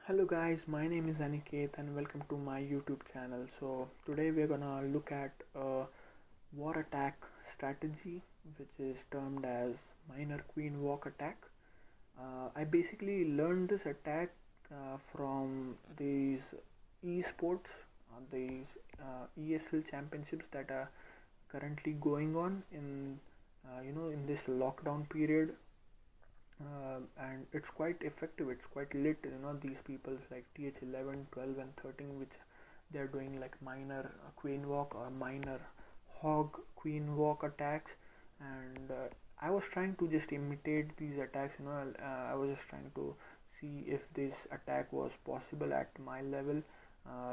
Hello guys, my name is Aniket and welcome to my YouTube channel. So today we're gonna look at a war attack strategy which is termed as minor queen walk attack. I basically learned this attack from these esports, these ESL championships that are currently going on in this lockdown period, and it's quite effective, it's quite lit. These people like TH-11, 12 and 13, which they're doing like minor queen walk or minor hog queen walk attacks. And I was trying to just imitate these attacks. I was just trying to see if this attack was possible at my level.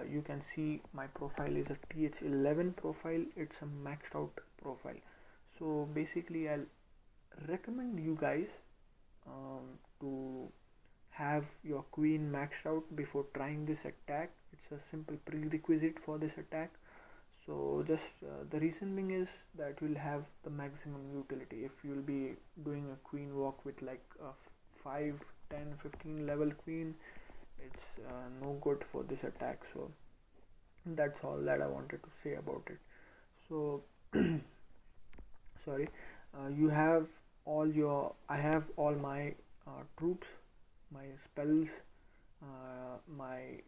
You can see my profile is a TH-11 profile. It's a maxed out profile. So basically I'll recommend you guys to have your queen maxed out before trying this attack. It's a simple prerequisite for this attack. So just the reason being is that you'll have the maximum utility if you'll be doing a queen walk with like a 5, 10, 15 level queen. It's no good for this attack. So that's all that I wanted to say about it. So sorry, you have I have all my troops, my spells, my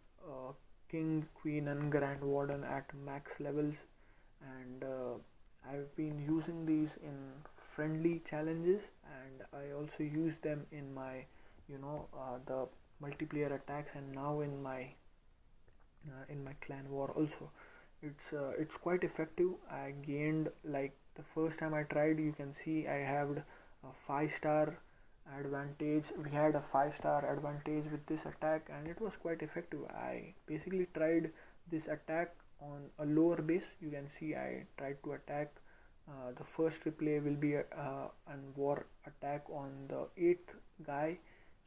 king, queen and grand warden at max levels, and I've been using these in friendly challenges, and I also use them in my the multiplayer attacks, and now in my clan war also. It's quite effective. I gained, like, the first time I tried, you can see I had a 5-star advantage. We had a 5-star advantage with this attack, and it was quite effective. I basically tried this attack on a lower base. You can see I tried to attack. The first replay will be a war attack on the 8th guy.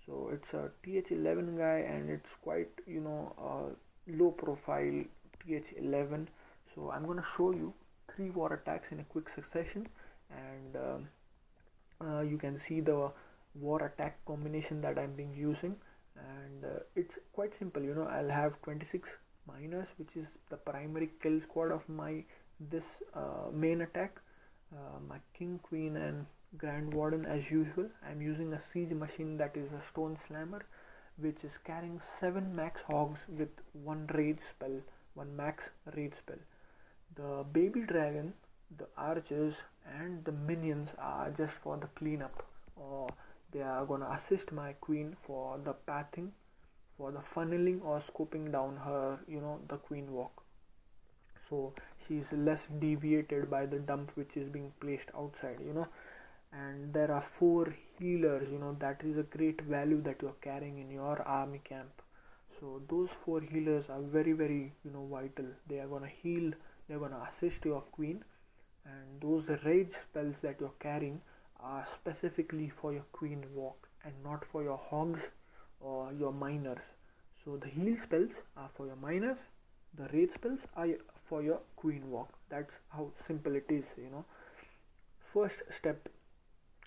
So it's a TH-11 guy, and it's quite low profile TH-11. So I'm gonna show you 3 war attacks in a quick succession, and you can see the war attack combination that I'm being using. And it's quite simple. I'll have 26 miners, which is the primary kill squad of my this main attack. My king, queen and grand warden, as usual. I'm using a siege machine that is a stone slammer, which is carrying 7 max hogs with 1 rage spell, 1 max rage spell. The baby dragon, the archers and the minions are just for the cleanup, or they are gonna assist my queen for the pathing, for the funneling or scoping down her the queen walk, so she's less deviated by the dump which is being placed outside. And there are 4 healers. That is a great value that you're carrying in your army camp. So those 4 healers are very, very vital. They are gonna heal, they're gonna assist your queen, and those rage spells that you're carrying are specifically for your queen walk and not for your hogs or your miners. So the heal spells are for your miners, the rage spells are for your queen walk. That's how simple it is. First step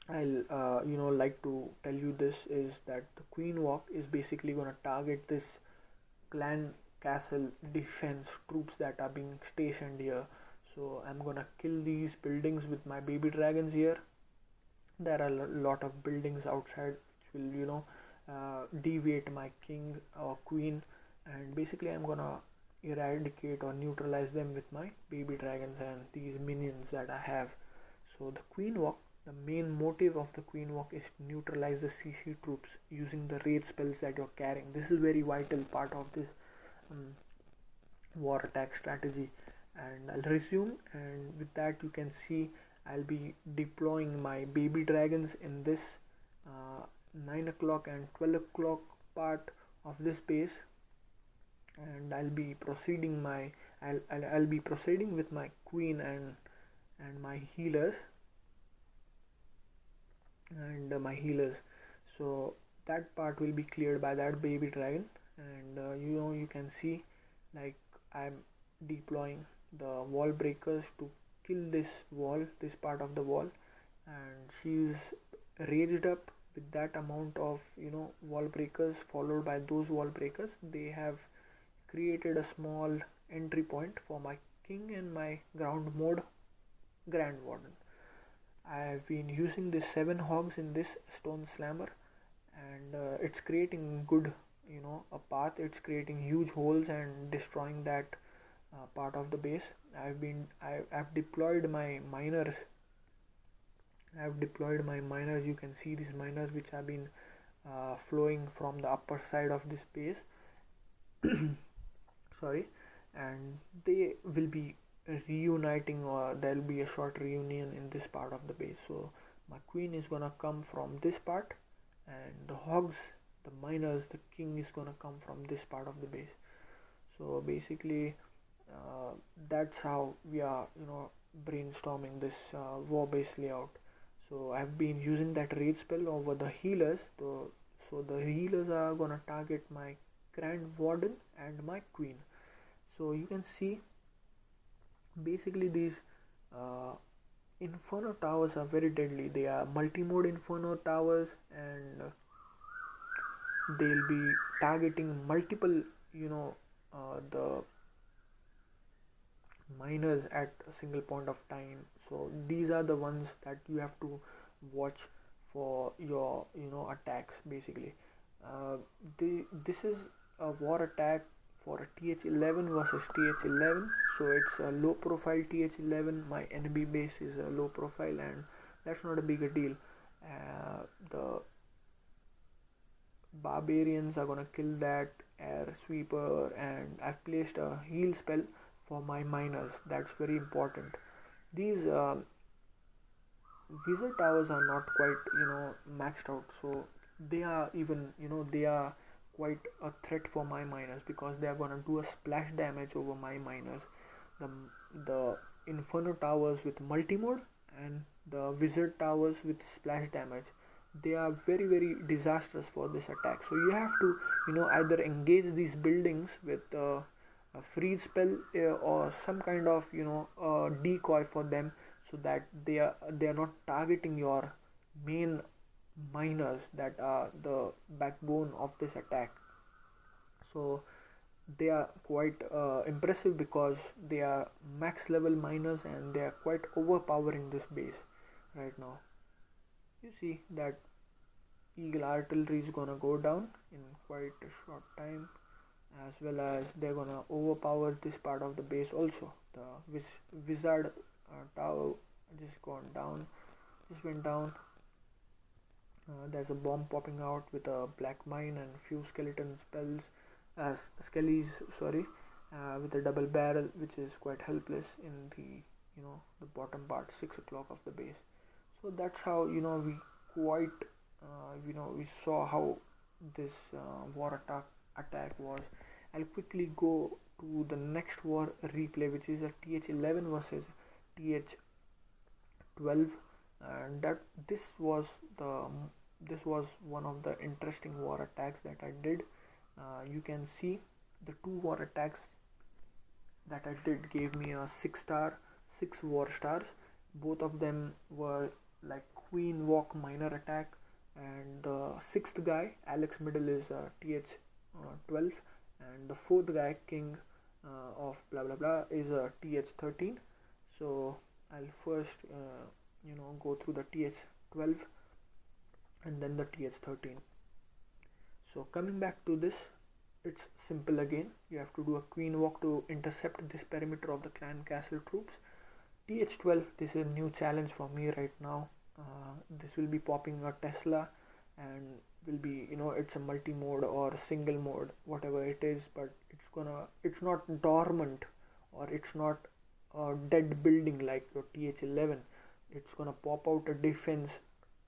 I'll like to tell you this is that the queen walk is basically going to target this clan castle defense troops that are being stationed here. So I'm gonna kill these buildings with my baby dragons here. There are a lot of buildings outside which will deviate my king or queen, and basically I'm gonna eradicate or neutralize them with my baby dragons and these minions that I have. So the queen walk, the main motive of the queen walk is to neutralize the CC troops using the rage spells that you're carrying. This is very vital part of this war attack strategy. And I'll resume, and with that you can see I'll be deploying my baby dragons in this 9 o'clock and 12 o'clock part of this base, and I'll be proceeding with my queen and my healers so that part will be cleared by that baby dragon. And you can see, like, I'm deploying the wall breakers to kill this part of the wall, and she's raged up with that amount of wall breakers followed by those wall breakers, they have created a small entry point for my king and my ground mode Grand Warden. I've been using this 7 hogs in this stone slammer, and it's creating good, a path. It's creating huge holes and destroying that part of the base. I've deployed my miners. You can see these miners which have been flowing from the upper side of this base. Sorry, and they will be reuniting, or there will be a short reunion in this part of the base. So my queen is gonna come from this part, and the hogs, the miners, the king is gonna come from this part of the base. So basically that's how we are brainstorming this war base layout. So I've been using that raid spell over the healers, so the healers are gonna target my Grand Warden and my queen. So you can see basically these uh, Inferno towers are very deadly. They are multi-mode Inferno towers, and they'll be targeting multiple the miners at a single point of time. So these are the ones that you have to watch for your attacks basically. This is a war attack for a TH-11 versus TH-11. So it's a low profile TH-11. My enemy base is a low profile, and that's not a big a deal. The barbarians are gonna kill that air sweeper, and I've placed a heal spell for my miners. That's very important. These wizard towers are not quite maxed out, so they are even they are quite a threat for my miners, because they are gonna do a splash damage over my miners. The inferno towers with multi-mode and the wizard towers with splash damage, they are very very disastrous for this attack. So you have to either engage these buildings with a freeze spell, or some kind of decoy for them, so that they are not targeting your main miners that are the backbone of this attack. So they are quite impressive, because they are max level miners, and they are quite overpowering this base right now. You see that eagle artillery is gonna go down in quite a short time, as well as they're gonna overpower this part of the base also. The wizard tower just went down. There's a bomb popping out with a black mine and few skeleton spells, skellies, sorry, with a double barrel, which is quite helpless in the bottom part, 6 o'clock of the base. So that's how we quite we saw how this war attack was. I'll quickly go to the next war replay, which is a TH-11 versus TH-12, and this was one of the interesting war attacks that I did. You can see the 2 war attacks that I did gave me a 6 war stars. Both of them were like queen walk minor attack, and the 6th guy, Alex Middle, is TH-12, and the 4th guy, king of blah blah blah, is a TH-13. So I'll first go through the TH-12 and then the TH-13. So coming back to this, it's simple again. You have to do a queen walk to intercept this perimeter of the clan castle troops. TH-12, this is a new challenge for me right now. This will be popping a Tesla, and will be it's a multi-mode or single mode, whatever it is, but it's not dormant, or it's not a dead building like your TH-11. It's gonna pop out a defense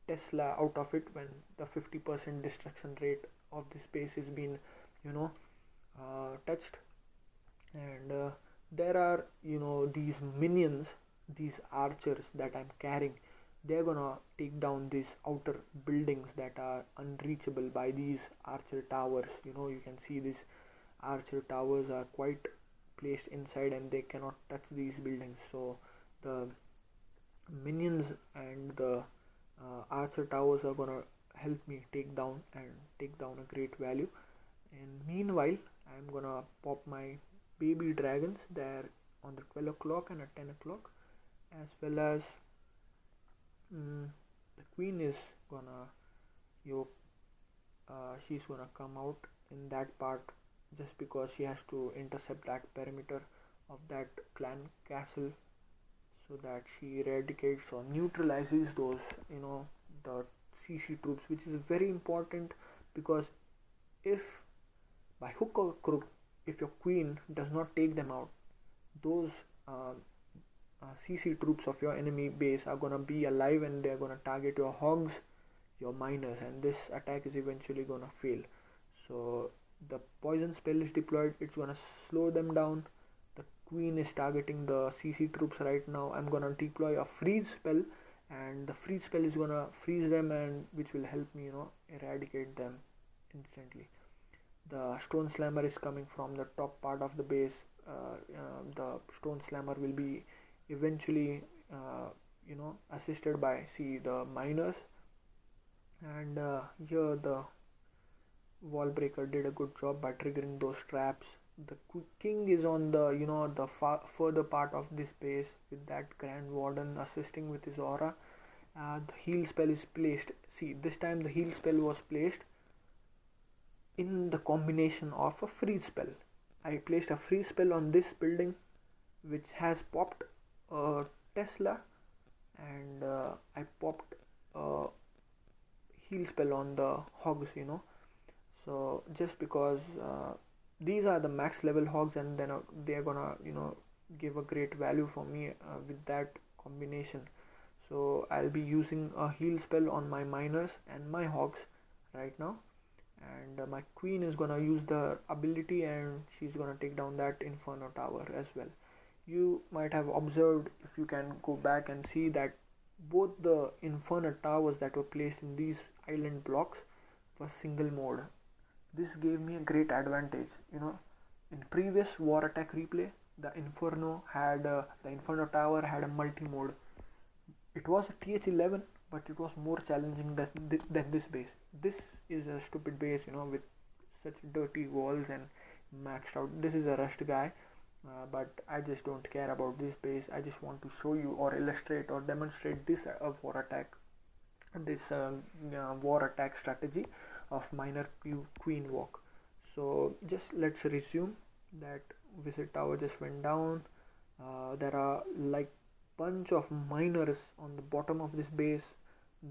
Tesla out of it when the 50% destruction rate of this base is being touched. And there are these minions, these archers that I'm carrying. They're gonna take down these outer buildings that are unreachable by these archer towers. You can see these archer towers are quite placed inside, and they cannot touch these buildings. So the minions and the archer towers are gonna help me take down a great value. And meanwhile, I'm gonna pop my baby dragons there on the 12 o'clock and at 10 o'clock, as well as the queen is gonna yo she's gonna come out in that part just because she has to intercept that perimeter of that clan castle, so that she eradicates or neutralizes those, the CC troops, which is very important, because if by hook or crook, if your queen does not take them out, those uh, CC troops of your enemy base are gonna be alive and they're gonna target your hogs, your miners, and this attack is eventually gonna fail. So the poison spell is deployed, it's gonna slow them down. The queen is targeting the CC troops right now. I'm gonna deploy a freeze spell, and the freeze spell is gonna freeze them, and which will help me, eradicate them instantly. The stone slammer is coming from the top part of the base. The stone slammer will be eventually assisted by the miners, and here the wall breaker did a good job by triggering those traps. The king is on the the further part of this base with that grand warden assisting with his aura. The heal spell is placed. See, this time the heal spell was placed in the combination of a freeze spell. I placed a freeze spell on this building, which has popped a Tesla, and I popped a heal spell on the hogs, so just because these are the max level hogs, and then they're gonna give a great value for me with that combination. So I'll be using a heal spell on my miners and my hogs right now, and my queen is gonna use the ability, and she's gonna take down that inferno tower as well. You might have observed, if you can go back and see, that both the inferno towers that were placed in these island blocks were single mode. This gave me a great advantage. In previous war attack replay, the inferno tower had a multi mode. It was a TH-11, but it was more challenging than this base. This is a stupid base, with such dirty walls and maxed out. This is a rushed guy, but I just don't care about this base. I just want to show you or illustrate or demonstrate this war attack strategy of minor queen walk. So just let's resume. That visit tower just went down. There are like bunch of miners on the bottom of this base.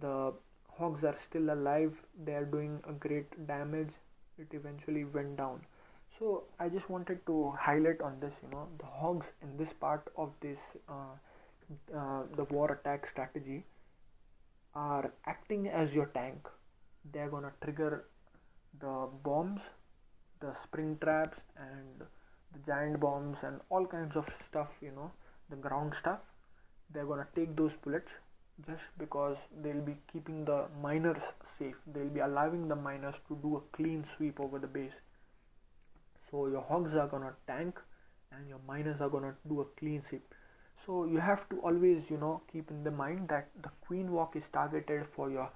The hogs are still alive, they are doing a great damage. It eventually went down. So I just wanted to highlight on this, the hogs in this part of this the war attack strategy are acting as your tank. They're gonna trigger the bombs, the spring traps, and the giant bombs, and all kinds of stuff, the ground stuff. They're gonna take those bullets just because they'll be keeping the miners safe. They'll be allowing the miners to do a clean sweep over the base. So your hogs are gonna tank, and your miners are gonna do a clean sweep. So you have to always, keep in the mind that the queen walk is targeted for your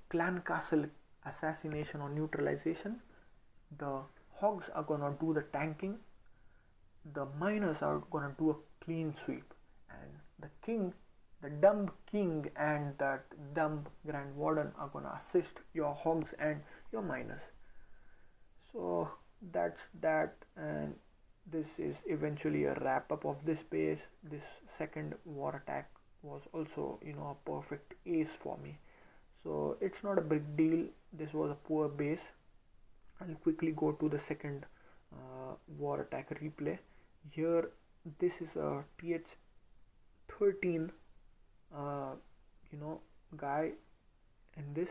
clan castle assassination or neutralization. The hogs are gonna do the tanking. The miners are gonna do a clean sweep, and the dumb king and that dumb grand warden are gonna assist your hogs and your miners. So that's that, and this is eventually a wrap up of this base. This second war attack was also a perfect ace for me, so it's not a big deal. This was a poor base. I'll quickly go to the second war attack replay. Here this is a TH-13 guy. In this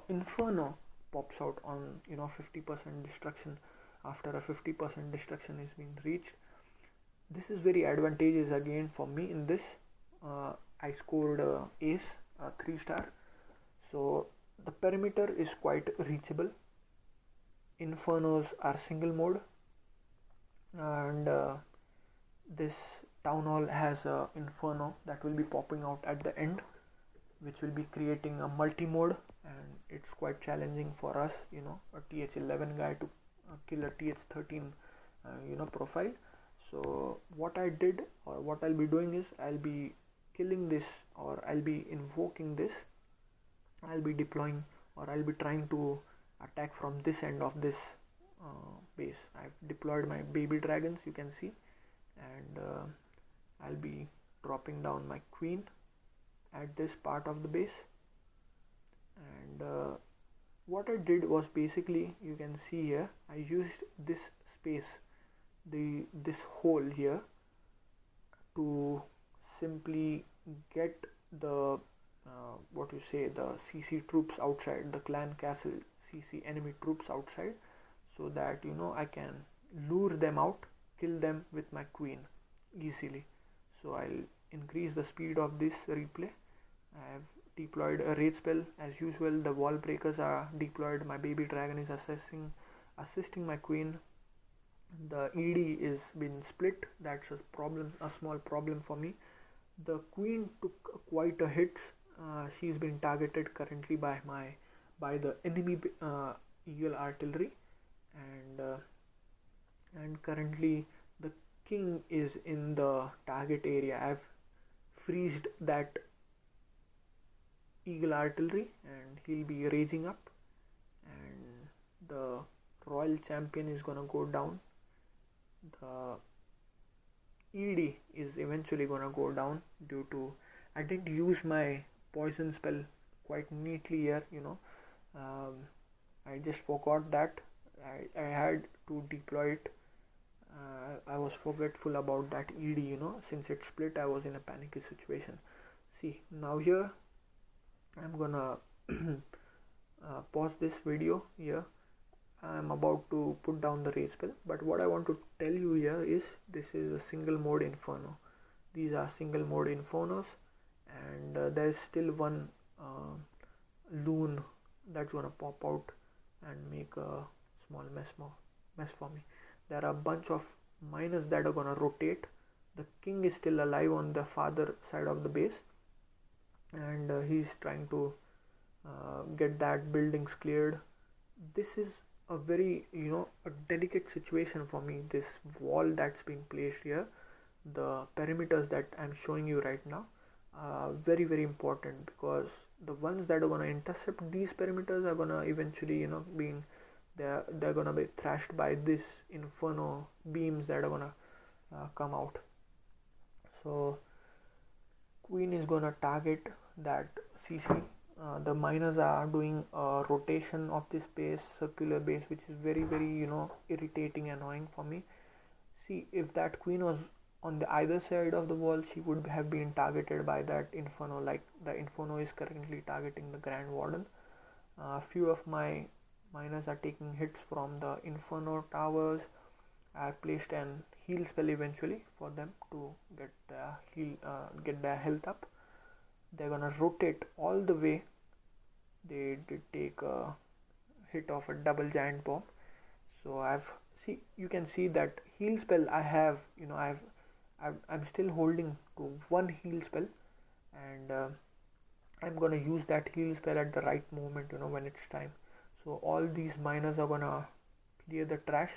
inferno pops out on 50% destruction after a 50% destruction is being reached. This is very advantageous again for me. In this I scored ace, 3-star, so the perimeter is quite reachable. Infernos are single mode, and this town hall has a inferno that will be popping out at the end. which will be creating a multi-mode, and it's quite challenging for us, a TH-11 guy to kill a TH-13 profile. So what I did, or what I'll be doing, is I'll be killing this, or I'll be invoking this. I'll be deploying, or I'll be trying to attack from this end of this base. I've deployed my baby dragons, you can see, and I'll be dropping down my queen at this part of the base. And what I did was, basically, you can see here, I used this space, this hole here, to simply get the the CC troops outside, the clan castle CC enemy troops outside, so that I can lure them out, kill them with my queen easily. So I'll increase the speed of this replay. I have deployed a raid spell as usual. The wall breakers are deployed. My baby dragon is assisting my queen. The ED is been split. That's a small problem for me. The queen took quite a hit. She's been targeted currently by the enemy eagle artillery, and currently the king is in the target area. I've freezed that eagle artillery, and he'll be raging up, and the royal champion is gonna go down. The ED is eventually gonna go down due to I didn't use my poison spell quite neatly here. I just forgot that I had to deploy it. I was forgetful about that ED. Since it split, I was in a panicky situation. See, now here I'm gonna pause this video here. I'm about to put down the raid spell, but what I want to tell you here is, this is a single mode inferno. These are single mode infernos, and there's still one loon that's gonna pop out and make a small mess for me. There are a bunch of miners that are gonna rotate. The king is still alive on the farther side of the base, and he's trying to get that buildings cleared. This is a very a delicate situation for me. This wall that's been placed here, the perimeters that I'm showing you right now, very very important, because the ones that are going to intercept these perimeters are going to eventually they're going to be thrashed by this inferno beams that are going to come out. So queen is going to target that CC. The miners are doing a rotation of this base, circular base, which is very very irritating, annoying for me. See, if that queen was on the either side of the wall, she would have been targeted by that inferno, like the inferno is currently targeting the grand warden. A few of my miners are taking hits from the inferno towers. I have placed an heal spell eventually for them to get their health up. They're gonna rotate all the way. They did take a hit of a double giant bomb. So you can see that heal spell I have. I'm still holding to one heal spell, and I'm gonna use that heal spell at the right moment. When it's time. So all these miners are gonna clear the trash.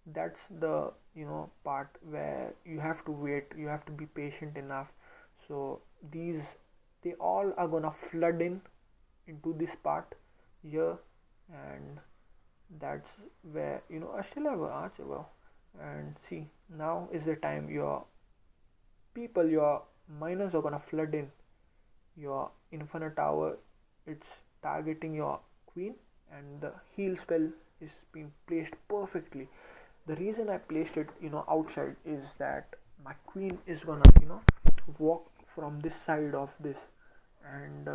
That's the part where you have to wait. You have to be patient enough. So they all are gonna flood into this part here, and that's where I still have an archer. And see, now is the time. Your miners are gonna flood in your infinite tower. It's targeting your queen, and the heal spell is being placed perfectly. The reason I placed it outside is that my queen is gonna walk from this side of this, and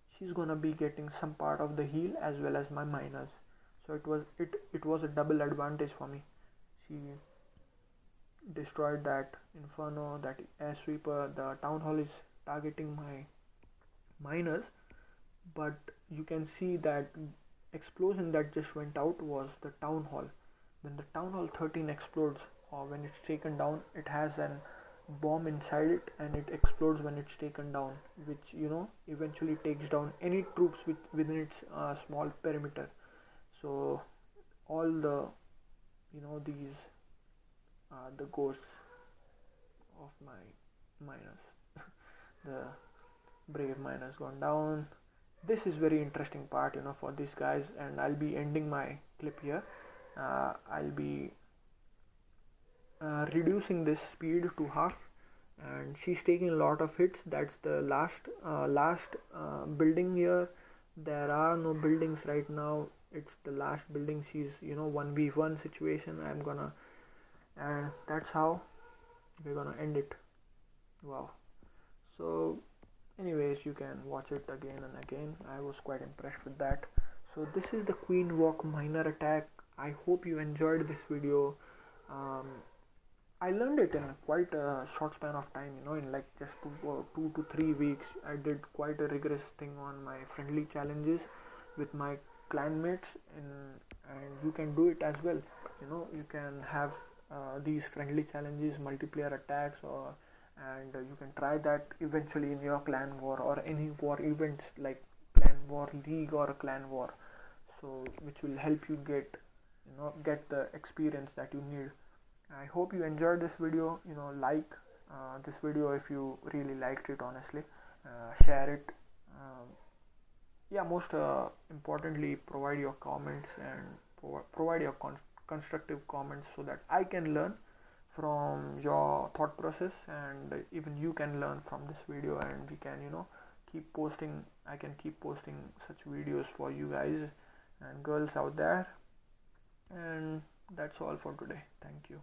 she's gonna be getting some part of the heal as well as my miners. So it was a double advantage for me. She destroyed that inferno, that air sweeper. The town hall is targeting my miners, but you can see that explosion that just went out was the town hall. When the town hall 13 explodes, or when it's taken down, it has an bomb inside it, and it explodes when it's taken down, which eventually takes down any troops within its small perimeter. So all the these the ghosts of my miners, the brave miners gone down. This is very interesting part for these guys, and I'll be ending my clip here. I'll be reducing this speed to half, and she's taking a lot of hits. That's the last building here. There are no buildings right now. It's the last building. She's 1v1 situation. And that's how we're gonna end it. Wow. So anyways, you can watch it again and again. I was quite impressed with that. So this is the Queen Walk miner attack. I hope you enjoyed this video. I learned it in quite a short span of time, in like just 2 to 3 weeks. I did quite a rigorous thing on my friendly challenges with my clanmates, and you can do it as well. You can have these friendly challenges, multiplayer attacks, and you can try that eventually in your clan war or any war events like clan war league or a clan war. So which will help you get the experience that you need. I hope you enjoyed this video. Like this video if you really liked it, honestly. Share it. Yeah, most importantly, provide your comments and provide your constructive comments so that I can learn from your thought process, and even you can learn from this video, and we can keep posting. I can keep posting such videos for you guys and girls out there. And that's all for today. Thank you.